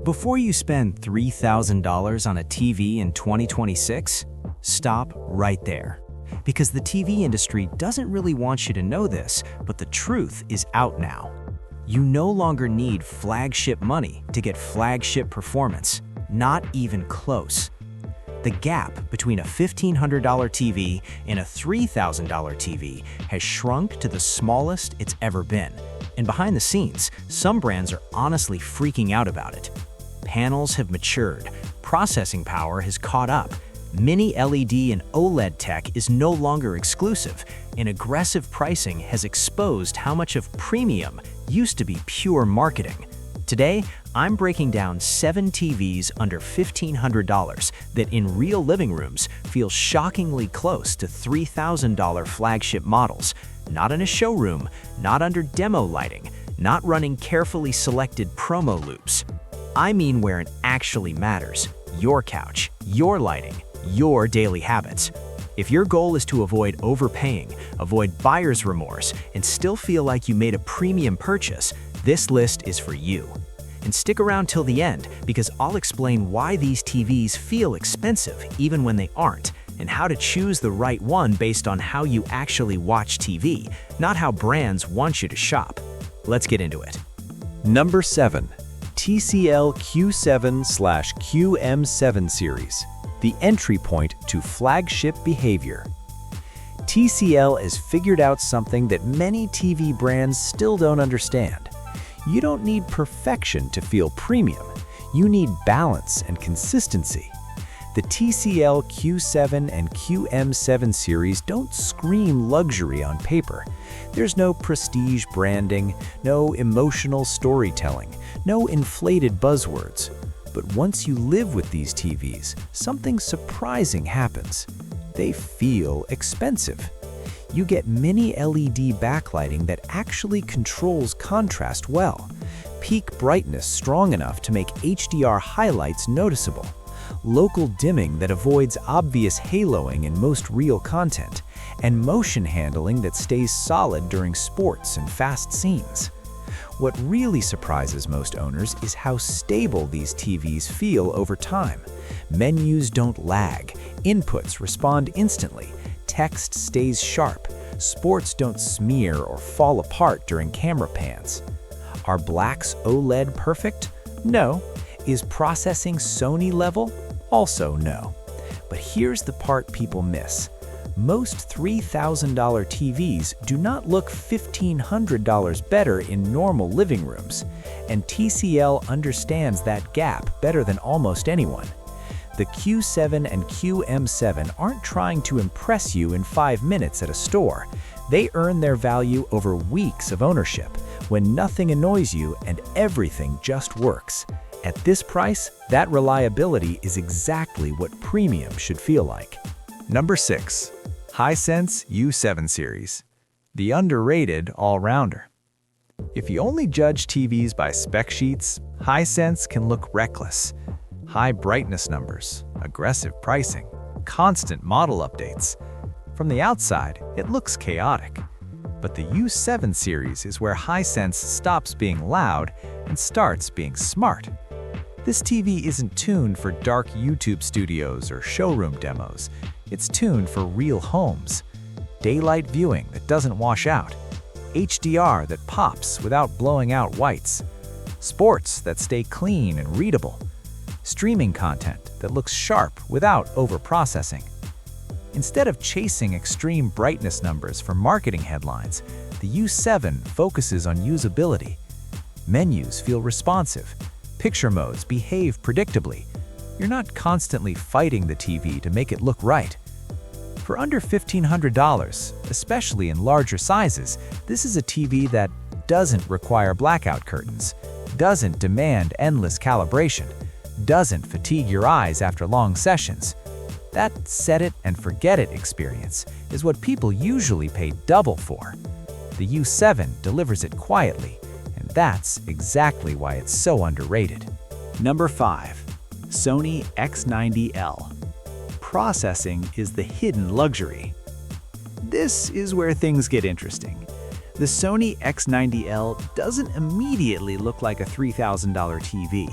Before you spend $3,000 on a TV in 2026, stop right there. Because the TV industry doesn't really want you to know this, but the truth is out now. You no longer need flagship money to get flagship performance, not even close. The gap between a $1,500 TV and a $3,000 TV has shrunk to the smallest it's ever been. And behind the scenes, some brands are honestly freaking out about it. Panels have matured, processing power has caught up, Mini LED and OLED tech is no longer exclusive, and aggressive pricing has exposed how much of premium used to be pure marketing. Today, I'm breaking down 7 TVs under $1,500 that in real living rooms feel shockingly close to $3,000 flagship models, not in a showroom, not under demo lighting, not running carefully selected promo loops. I mean where it actually matters: your couch, your lighting, your daily habits. If your goal is to avoid overpaying, avoid buyer's remorse, and still feel like you made a premium purchase, this list is for you. And stick around till the end, because I'll explain why these TVs feel expensive even when they aren't, and how to choose the right one based on how you actually watch TV, not how brands want you to shop. Let's get into it. Number 7. TCL Q7/QM7 series, the entry point to flagship behavior. TCL has figured out something that many TV brands still don't understand. You don't need perfection to feel premium. You need balance and consistency. The TCL Q7 and QM7 series don't scream luxury on paper. There's no prestige branding, no emotional storytelling, no inflated buzzwords. But once you live with these TVs, something surprising happens. They feel expensive. You get Mini LED backlighting that actually controls contrast well, peak brightness strong enough to make HDR highlights noticeable, local dimming that avoids obvious haloing in most real content, and motion handling that stays solid during sports and fast scenes. What really surprises most owners is how stable these TVs feel over time. Menus don't lag, inputs respond instantly, text stays sharp, sports don't smear or fall apart during camera pans. Are blacks OLED perfect? No. Is processing Sony level? Also no. But here's the part people miss. Most $3,000 TVs do not look $1,500 better in normal living rooms, and TCL understands that gap better than almost anyone. The Q7 and QM7 aren't trying to impress you in 5 minutes at a store. They earn their value over weeks of ownership, when nothing annoys you and everything just works. At this price, that reliability is exactly what premium should feel like. Number 6. Hisense U7 series, the underrated all-rounder. If you only judge TVs by spec sheets, Hisense can look reckless. High brightness numbers, aggressive pricing, constant model updates. From the outside, it looks chaotic. But the U7 series is where Hisense stops being loud and starts being smart. This TV isn't tuned for dark YouTube studios or showroom demos. It's tuned for real homes. Daylight viewing that doesn't wash out. HDR that pops without blowing out whites. Sports that stay clean and readable. Streaming content that looks sharp without overprocessing. Instead of chasing extreme brightness numbers for marketing headlines, the U7 focuses on usability. Menus feel responsive. Picture modes behave predictably. You're not constantly fighting the TV to make it look right. For under $1,500, especially in larger sizes, this is a TV that doesn't require blackout curtains, doesn't demand endless calibration, doesn't fatigue your eyes after long sessions. That set-it-and-forget-it experience is what people usually pay double for. The U7 delivers it quietly, and that's exactly why it's so underrated. Number 5. Sony X90L. Processing is the hidden luxury. This is where things get interesting. The Sony X90L doesn't immediately look like a $3,000 TV.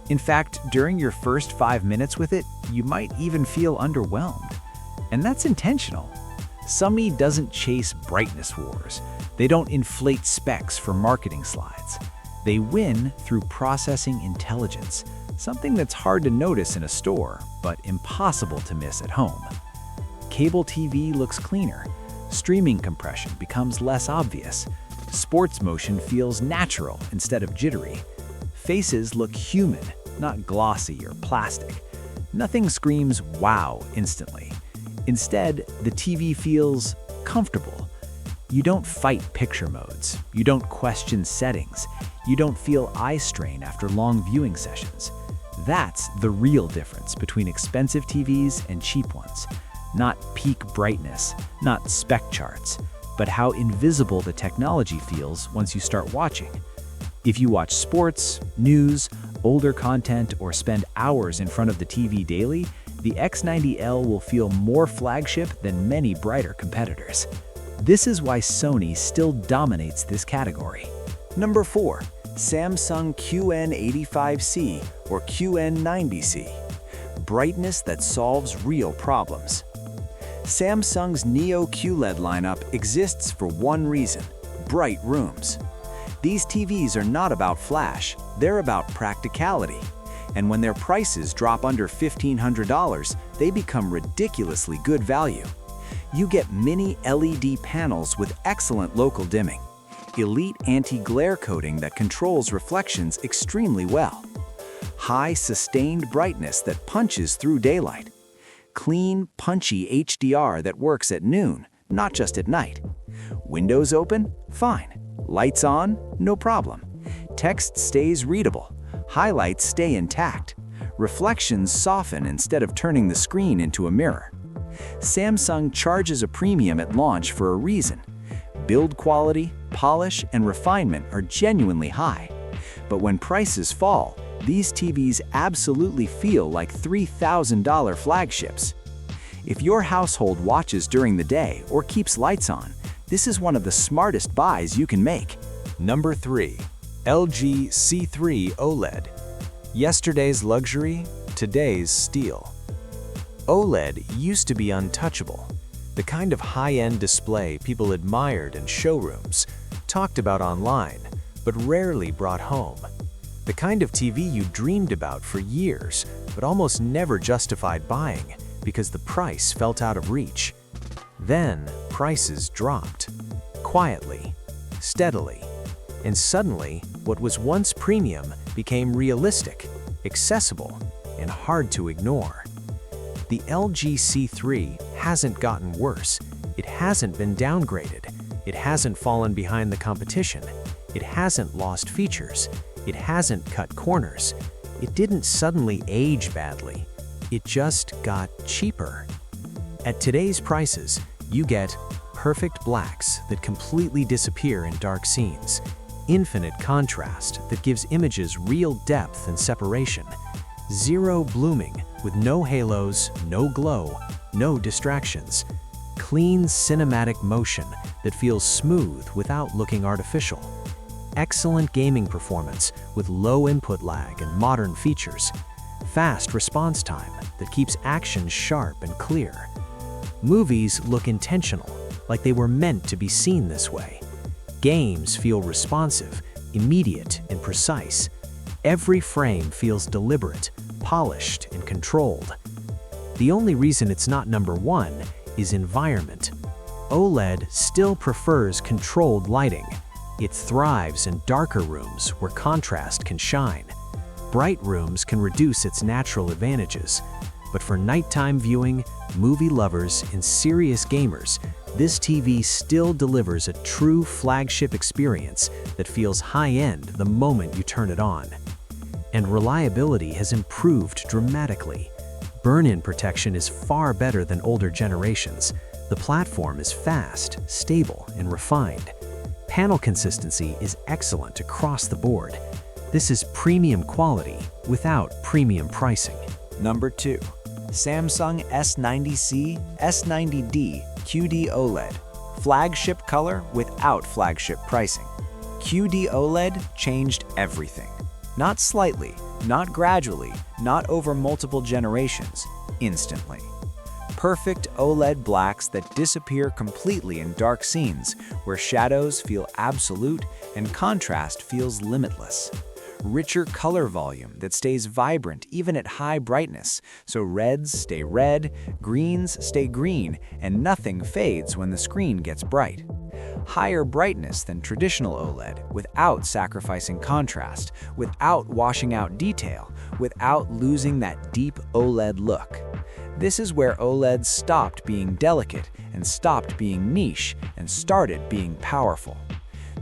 In fact, during your first 5 minutes with it, you might even feel underwhelmed. And that's intentional. Sony doesn't chase brightness wars. They don't inflate specs for marketing slides. They win through processing intelligence, something that's hard to notice in a store, but impossible to miss at home. Cable TV looks cleaner. Streaming compression becomes less obvious. Sports motion feels natural instead of jittery. Faces look human, not glossy or plastic. Nothing screams wow instantly. Instead, the TV feels comfortable. You don't fight picture modes. You don't question settings. You don't feel eye strain after long viewing sessions. That's the real difference between expensive TVs and cheap ones. Not peak brightness, not spec charts, but how invisible the technology feels once you start watching. If you watch sports, news, older content, or spend hours in front of the TV daily, the X90L will feel more flagship than many brighter competitors. This is why Sony still dominates this category. Number 4. Samsung QN85C or QN90C. Brightness that solves real problems. Samsung's Neo QLED lineup exists for one reason: bright rooms. These TVs are not about flash, they're about practicality. And when their prices drop under $1,500, they become ridiculously good value. You get mini LED panels with excellent local dimming, elite anti-glare coating that controls reflections extremely well, high sustained brightness that punches through daylight, clean, punchy HDR that works at noon, not just at night. Windows open? Fine. Lights on? No problem. Text stays readable. Highlights stay intact. Reflections soften instead of turning the screen into a mirror. Samsung charges a premium at launch for a reason. Build quality, polish, and refinement are genuinely high. But when prices fall, these TVs absolutely feel like $3,000 flagships. If your household watches during the day or keeps lights on, this is one of the smartest buys you can make. Number 3. LG C3 OLED. Yesterday's luxury, today's steal. OLED used to be untouchable. The kind of high-end display people admired in showrooms, talked about online, but rarely brought home. The kind of TV you dreamed about for years, but almost never justified buying because the price felt out of reach. Then prices dropped. Quietly, steadily. And suddenly, what was once premium became realistic, accessible, and hard to ignore. The LG C3 hasn't gotten worse. It hasn't been downgraded. It hasn't fallen behind the competition. It hasn't lost features. It hasn't cut corners. It didn't suddenly age badly. It just got cheaper. At today's prices, you get perfect blacks that completely disappear in dark scenes, infinite contrast that gives images real depth and separation, zero blooming with no halos, no glow, no distractions, clean cinematic motion that feels smooth without looking artificial, excellent gaming performance with low input lag and modern features, fast response time that keeps action sharp and clear. Movies look intentional, like they were meant to be seen this way. Games feel responsive, immediate, and precise. Every frame feels deliberate, polished, and controlled. The only reason it's not number 1 is environment. OLED still prefers controlled lighting. It thrives in darker rooms where contrast can shine. Bright rooms can reduce its natural advantages. But for nighttime viewing, movie lovers, and serious gamers, this TV still delivers a true flagship experience that feels high-end the moment you turn it on. And reliability has improved dramatically. Burn-in protection is far better than older generations. The platform is fast, stable, and refined. Panel consistency is excellent across the board. This is premium quality without premium pricing. Number 2. Samsung S90C, S90D QD-OLED. Flagship color without flagship pricing. QD-OLED changed everything. Not slightly, Not gradually, not over multiple generations, instantly. Perfect OLED blacks that disappear completely in dark scenes where shadows feel absolute and contrast feels limitless. Richer color volume that stays vibrant even at high brightness, so reds stay red, greens stay green, and nothing fades when the screen gets bright. Higher brightness than traditional OLED without sacrificing contrast, without washing out detail, without losing that deep OLED look. This is where OLED stopped being delicate and stopped being niche and started being powerful.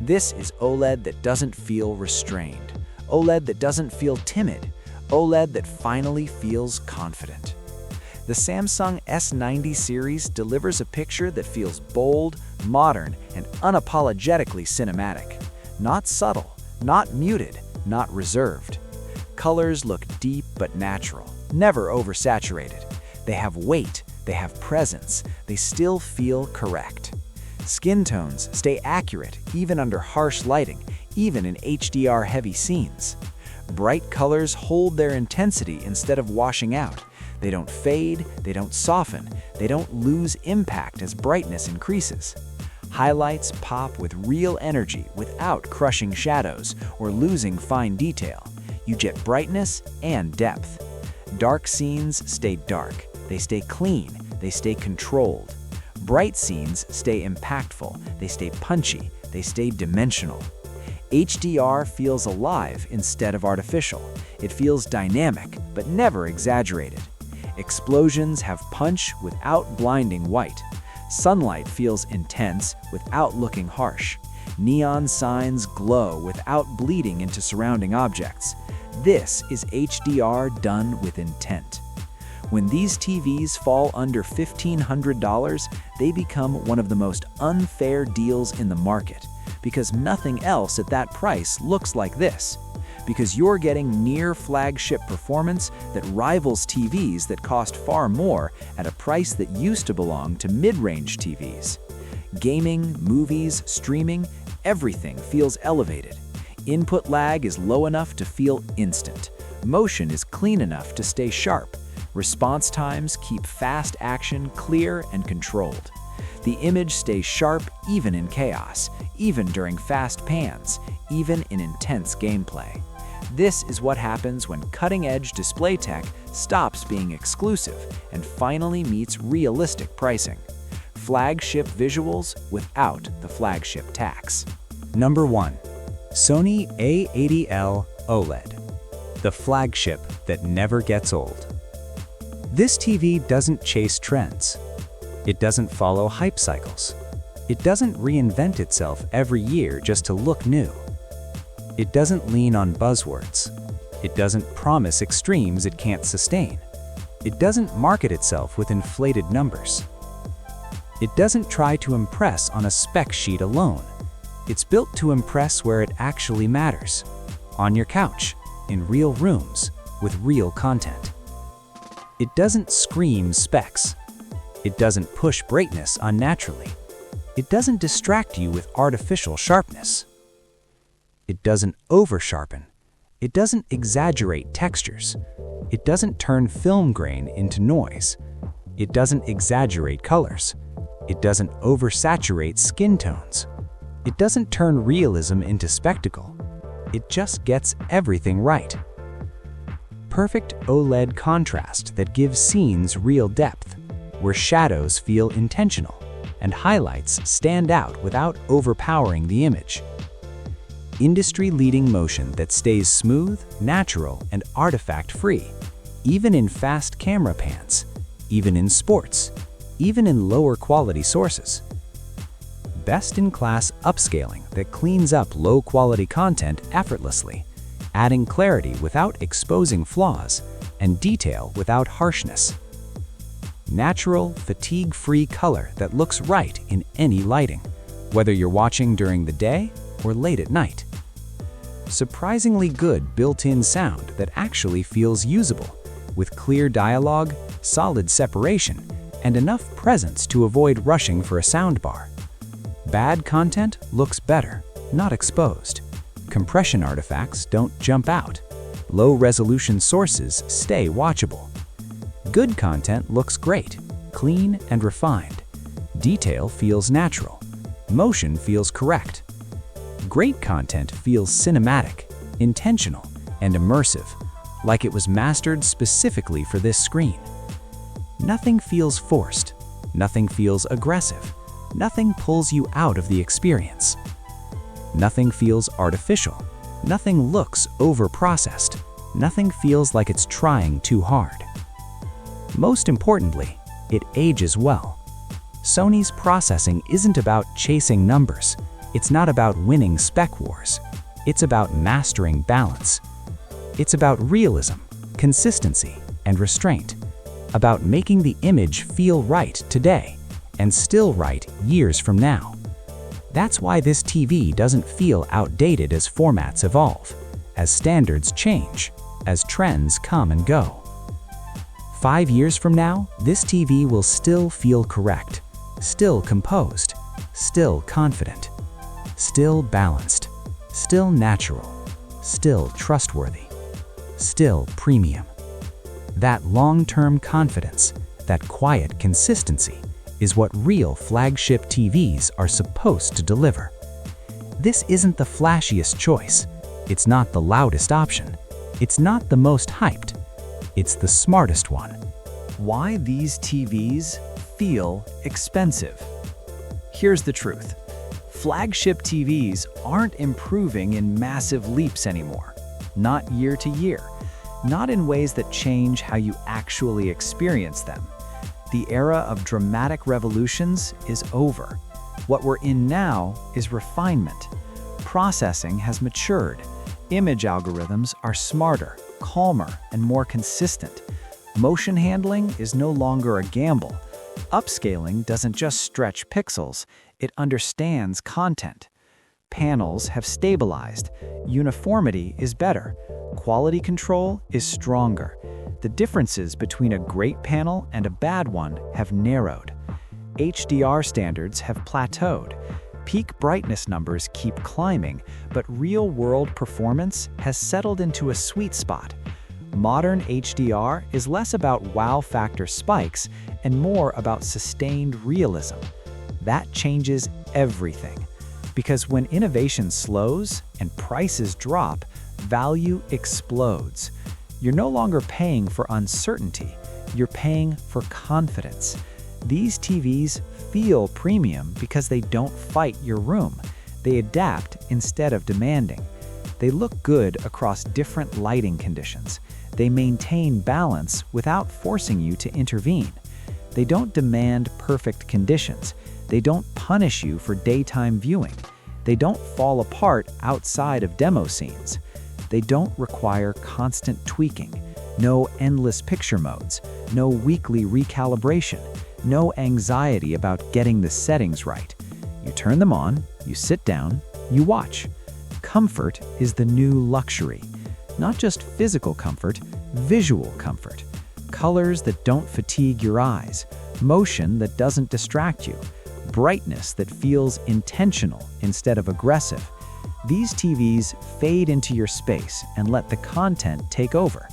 This is OLED that doesn't feel restrained. OLED that doesn't feel timid, OLED that finally feels confident. The Samsung S90 series delivers a picture that feels bold, modern, and unapologetically cinematic. Not subtle, not muted, not reserved. Colors look deep but natural, never oversaturated. They have weight, they have presence, they still feel correct. Skin tones stay accurate even under harsh lighting, even in HDR-heavy scenes. Bright colors hold their intensity instead of washing out. They don't fade, they don't soften, they don't lose impact as brightness increases. Highlights pop with real energy without crushing shadows or losing fine detail. You get brightness and depth. Dark scenes stay dark, they stay clean, they stay controlled. Bright scenes stay impactful, they stay punchy, they stay dimensional. HDR feels alive instead of artificial. It feels dynamic, but never exaggerated. Explosions have punch without blinding white. Sunlight feels intense without looking harsh. Neon signs glow without bleeding into surrounding objects. This is HDR done with intent. When these TVs fall under $1,500, they become one of the most unfair deals in the market, because nothing else at that price looks like this. Because you're getting near flagship performance that rivals TVs that cost far more at a price that used to belong to mid-range TVs. Gaming, movies, streaming, everything feels elevated. Input lag is low enough to feel instant. Motion is clean enough to stay sharp. Response times keep fast action clear and controlled. The image stays sharp even in chaos, even during fast pans, even in intense gameplay. This is what happens when cutting-edge display tech stops being exclusive and finally meets realistic pricing. Flagship visuals without the flagship tax. Number 1. Sony A80L OLED, the flagship that never gets old. This TV doesn't chase trends. It doesn't follow hype cycles. It doesn't reinvent itself every year just to look new. It doesn't lean on buzzwords. It doesn't promise extremes it can't sustain. It doesn't market itself with inflated numbers. It doesn't try to impress on a spec sheet alone. It's built to impress where it actually matters. On your couch, in real rooms, with real content. It doesn't scream specs. It doesn't push brightness unnaturally. It doesn't distract you with artificial sharpness. It doesn't over-sharpen. It doesn't exaggerate textures. It doesn't turn film grain into noise. It doesn't exaggerate colors. It doesn't oversaturate skin tones. It doesn't turn realism into spectacle. It just gets everything right. Perfect OLED contrast that gives scenes real depth, where shadows feel intentional and highlights stand out without overpowering the image. Industry-leading motion that stays smooth, natural, and artifact-free, even in fast camera pans, even in sports, even in lower-quality sources. Best-in-class upscaling that cleans up low-quality content effortlessly, adding clarity without exposing flaws and detail without harshness. Natural, fatigue-free color that looks right in any lighting, whether you're watching during the day or late at night. Surprisingly good built-in sound that actually feels usable, with clear dialogue, solid separation, and enough presence to avoid rushing for a soundbar. Bad content looks better, not exposed. Compression artifacts don't jump out. Low-resolution sources stay watchable. Good content looks great, clean and refined. Detail feels natural. Motion feels correct. Great content feels cinematic, intentional, and immersive, like it was mastered specifically for this screen. Nothing feels forced. Nothing feels aggressive. Nothing pulls you out of the experience. Nothing feels artificial. Nothing looks over-processed. Nothing feels like it's trying too hard. Most importantly, it ages well. Sony's processing isn't about chasing numbers. It's not about winning spec wars. It's about mastering balance. It's about realism, consistency, and restraint. About making the image feel right today and still right years from now. That's why this TV doesn't feel outdated as formats evolve, as standards change, as trends come and go. 5 years from now, this TV will still feel correct, still composed, still confident, still balanced, still natural, still trustworthy, still premium. That long-term confidence, that quiet consistency, is what real flagship TVs are supposed to deliver. This isn't the flashiest choice. It's not the loudest option. It's not the most hyped. It's the smartest one. Why these TVs feel expensive. Here's the truth. Flagship TVs aren't improving in massive leaps anymore. Not year to year. Not in ways that change how you actually experience them. The era of dramatic revolutions is over. What we're in now is refinement. Processing has matured. Image algorithms are smarter, calmer, and more consistent. Motion handling is no longer a gamble. Upscaling doesn't just stretch pixels, it understands content. Panels have stabilized. Uniformity is better. Quality control is stronger. The differences between a great panel and a bad one have narrowed. HDR standards have plateaued. Peak brightness numbers keep climbing, but real-world performance has settled into a sweet spot. Modern HDR is less about wow factor spikes and more about sustained realism. That changes everything. Because when innovation slows and prices drop, value explodes. You're no longer paying for uncertainty, you're paying for confidence. These TVs feel premium because they don't fight your room. They adapt instead of demanding. They look good across different lighting conditions. They maintain balance without forcing you to intervene. They don't demand perfect conditions. They don't punish you for daytime viewing. They don't fall apart outside of demo scenes. They don't require constant tweaking, no endless picture modes, no weekly recalibration, no anxiety about getting the settings right. You turn them on, you sit down, you watch. Comfort is the new luxury. Not just physical comfort, visual comfort. Colors that don't fatigue your eyes, motion that doesn't distract you, brightness that feels intentional instead of aggressive. These TVs fade into your space and let the content take over.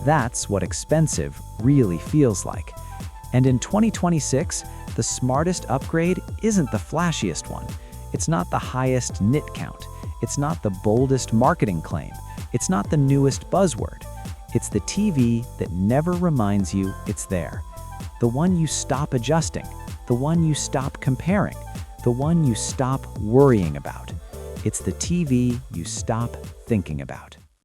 That's what expensive really feels like. And in 2026, the smartest upgrade isn't the flashiest one. It's not the highest nit count. It's not the boldest marketing claim. It's not the newest buzzword. It's the TV that never reminds you it's there. The one you stop adjusting. The one you stop comparing. The one you stop worrying about. It's the TV you stop thinking about.